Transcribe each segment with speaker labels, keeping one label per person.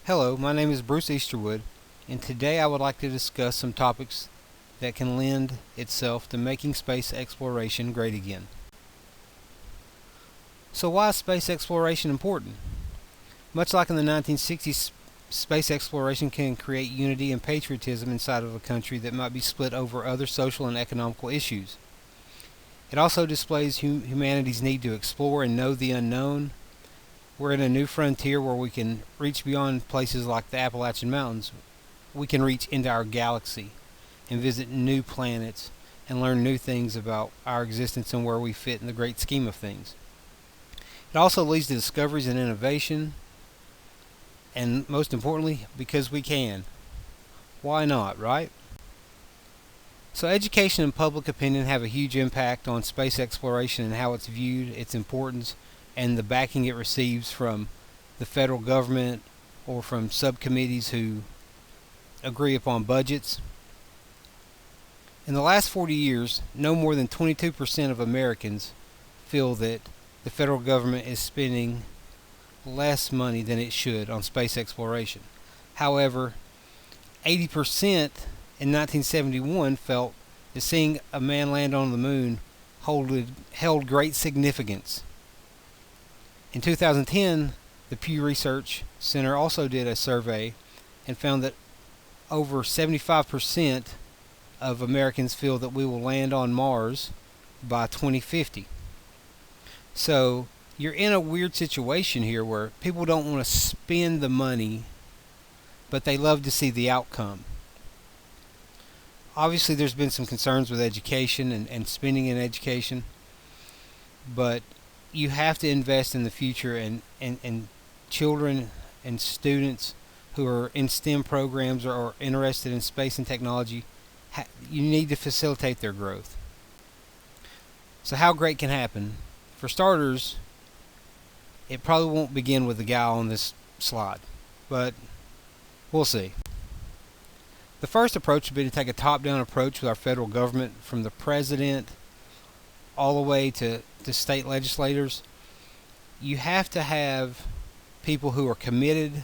Speaker 1: Hello, my name is Bruce Easterwood, and today I would like to discuss some topics that can lend itself to making space exploration great again. So why is space exploration important? Much like in the 1960s, space exploration can create unity and patriotism inside of a country that might be split over other social and economical issues. It also displays humanity's need to explore and know the unknown. We're in a new frontier where we can reach beyond places like the Appalachian Mountains. We can reach into our galaxy and visit new planets and learn new things about our existence and where we fit in the great scheme of things. It also leads to discoveries and innovation, and most importantly, because we can. Why not, right? So education and public opinion have a huge impact on space exploration and how it's viewed, its importance, and the backing it receives from the federal government or from subcommittees who agree upon budgets. In the last 40 years, no more than 22% of Americans feel that the federal government is spending less money than it should on space exploration. However, 80% in 1971 felt that seeing a man land on the moon held great significance. In 2010, the Pew Research Center also did a survey and found that over 75% of Americans feel that we will land on Mars by 2050. So you're in a weird situation here where people don't want to spend the money, but they love to see the outcome. Obviously, there's been some concerns with education and spending in education, but you have to invest in the future and children and students who are in STEM programs or are interested in space and technology. You need to facilitate their growth. So how great can happen? For starters, it probably won't begin with the guy on this slide, but we'll see. The first approach would be to take a top-down approach with our federal government, from the president all the way to state legislators. You have to have people who are committed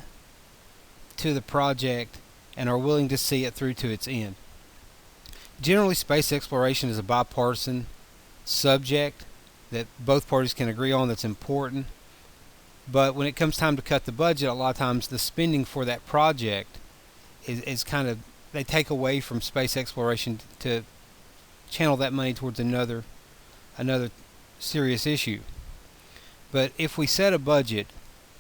Speaker 1: to the project and are willing to see it through to its end. Generally, space exploration is a bipartisan subject that both parties can agree on, that's important. But when it comes time to cut the budget, a lot of times the spending for that project is kind of, they take away from space exploration to channel that money towards another serious issue. But if we set a budget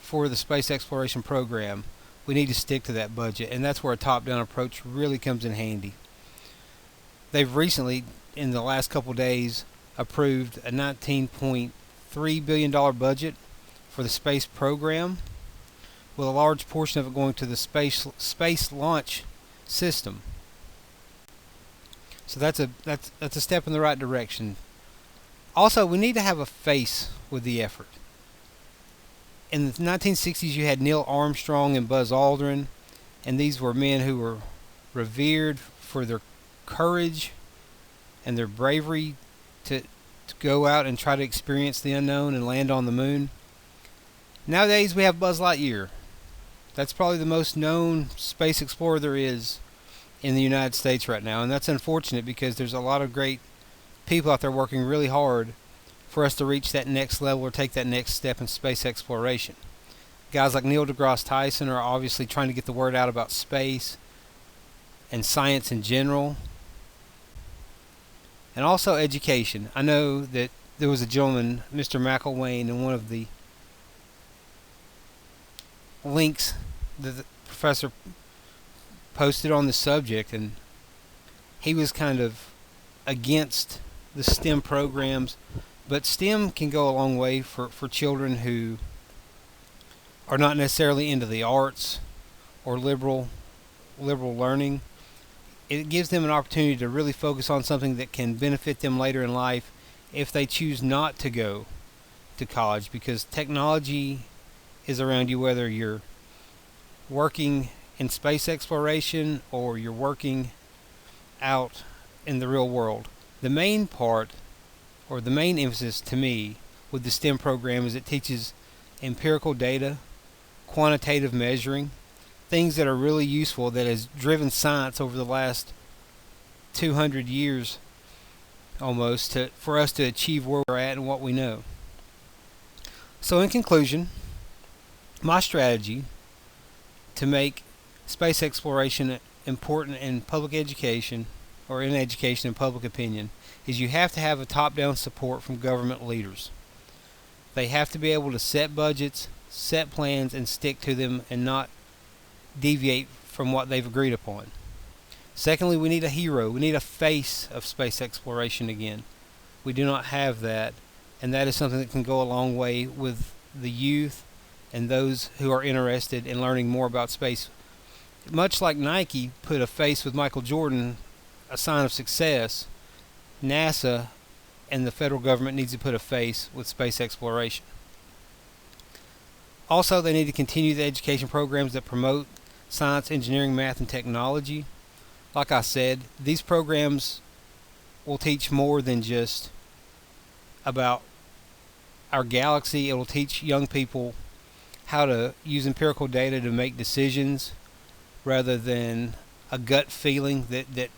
Speaker 1: for the space exploration program, we need to stick to that budget, and that's where a top-down approach really comes in handy. They've recently, in the last couple days, approved a $19.3 billion budget for the space program, with a large portion of it going to the space launch system. So that's a step in the right direction. Also, we need to have a face with the effort. In the 1960s, you had Neil Armstrong and Buzz Aldrin, and these were men who were revered for their courage and their bravery to go out and try to experience the unknown and land on the moon. Nowadays, we have Buzz Lightyear. That's probably the most known space explorer there is in the United States right now, and that's unfortunate because there's a lot of great people out there working really hard for us to reach that next level or take that next step in space exploration. Guys like Neil deGrasse Tyson are obviously trying to get the word out about space and science in general, and also education. I know that there was a gentleman, Mr. McElwain, in one of the links that the professor posted on the subject, and he was kind of against the STEM programs, but STEM can go a long way for children who are not necessarily into the arts or liberal learning. It gives them an opportunity to really focus on something that can benefit them later in life if they choose not to go to college, because technology is around you whether you're working in space exploration or you're working out in the real world. The main part, or the main emphasis to me with the STEM program, is it teaches empirical data, quantitative measuring, things that are really useful that has driven science over the last 200 years almost for us to achieve where we're at and what we know. So in conclusion, my strategy to make space exploration important in public education, or in education and public opinion, is you have to have a top-down support from government leaders. They have to be able to set budgets, set plans, and stick to them and not deviate from what they've agreed upon. Secondly, we need a hero. We need a face of space exploration again. We do not have that, and that is something that can go a long way with the youth and those who are interested in learning more about space. Much like Nike put a face with Michael Jordan, a sign of success, NASA and the federal government needs to put a face with space exploration. Also, they need to continue the education programs that promote science, engineering, math, and technology. Like I said, these programs will teach more than just about our galaxy. It will teach young people how to use empirical data to make decisions rather than a gut feeling that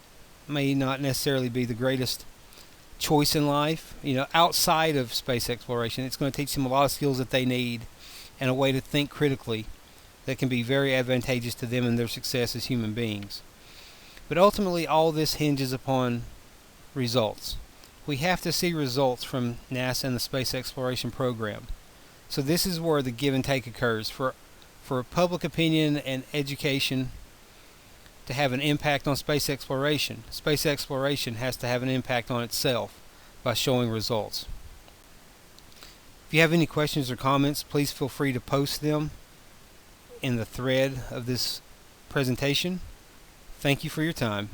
Speaker 1: may not necessarily be the greatest choice in life. Outside of space exploration, it's going to teach them a lot of skills that they need and a way to think critically that can be very advantageous to them and their success as human beings. But ultimately, all this hinges upon results. We have to see results from NASA and the space exploration program. So this is where the give and take occurs. For public opinion and education to have an impact on space exploration has to have an impact on itself by showing results. If you have any questions or comments, please feel free to post them in the thread of this presentation. Thank you for your time.